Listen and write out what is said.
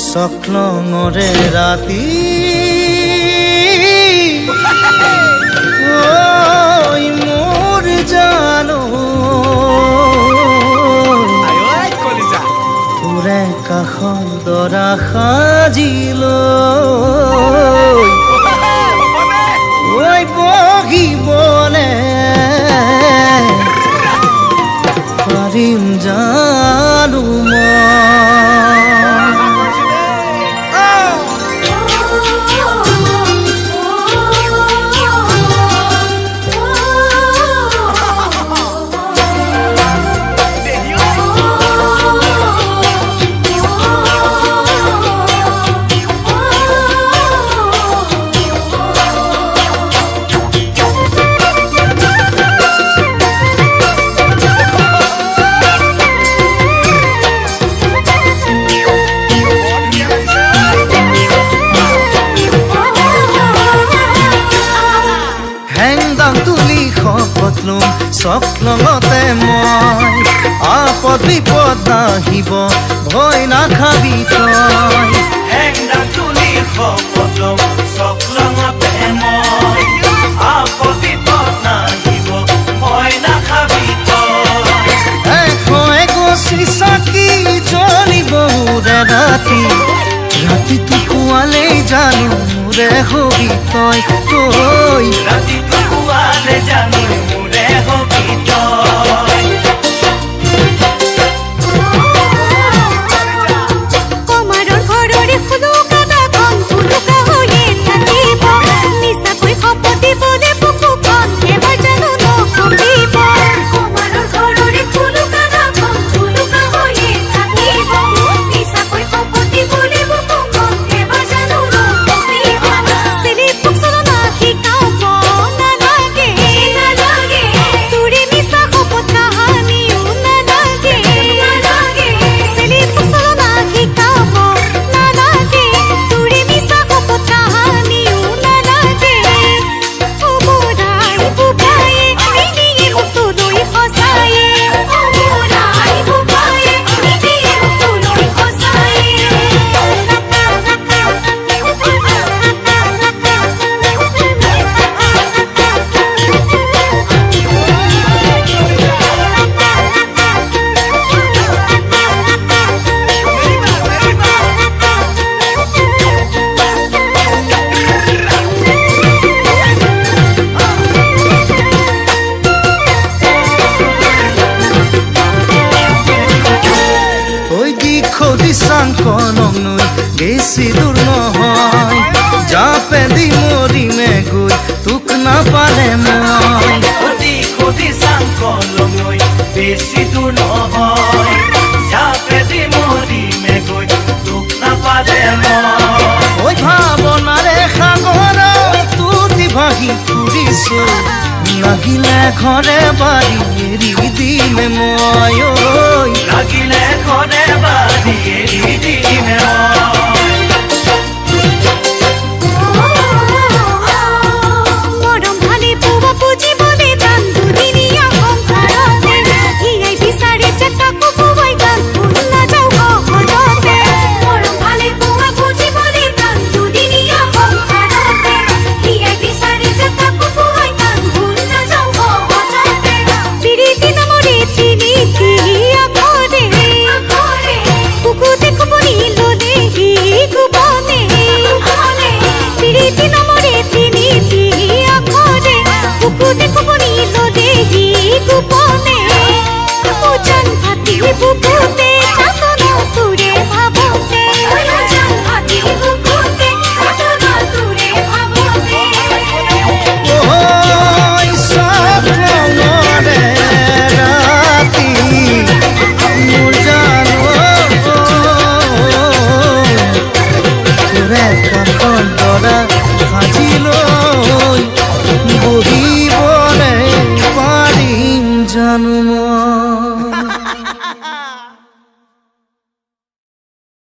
চকলঙৰে ৰাতি মোৰ জানো তোৰে কাষৰ দৰা সাজিলৈ বহিবলে পাৰিম জানো চকলঙতে মই আপদ বিপদ নাহিব ভয় নাখাবি তই হেংদাং তুলি শপত লম চকলঙতে মই আপদ বিপদ নাহিব ভয় নাখাবি তই এগছি চাকি জ্বলিব মোৰে ৰাতি ৰাতিটো পুৱালেই জানো মোৰে হবি তই ৰাতিটো পুৱালে জানো মোৰে হবি তই কমাৰৰ ঘৰৰে ফুলুকাখন ফুলুকা হৈয়ে থাকিব নিচাকৈ খপত দিবলে বুকুখন এবাৰ জানো নকমিব কমাৰৰ ঘৰৰে ফুলুকাখন ফুলুকা হৈয়ে থাকিব নিচাকৈ খপত দিবলে বুকুখন এবাৰ জানো নকমিব চিলি পুকচলনা শিকাব নালাগে তোৰে মিছা খপত কাহানিও নালাগে চিলি পুকচলনা শিকাব নালাগে তোৰে মিছা খপত কাহানিও নালাগে অমৰাই বুবায়ে নিদিয়ে মোক তোলৈ সঁচায়ে অমৰাই বুবায়ে নিদিয়ে মোক তোলৈ সঁচায়ে ওই দিখো দিচাং কলম নৈ বেছি দূৰ নহয় জাপেদি মৰিমে গৈ তোক নাপালে মই খতি খতি চাং কলম লৈ বেছি দূৰ নহয় জাপেদি মৰিমে গৈ তোক নাপালে মই ওই ভাৱনাৰে সাগৰত তুতি ভাহি ফুৰিছো লাগিলে ঘৰে বাৰী এৰি দিমে মই লাগিলে ঘৰে বাৰী এৰি দিমে মই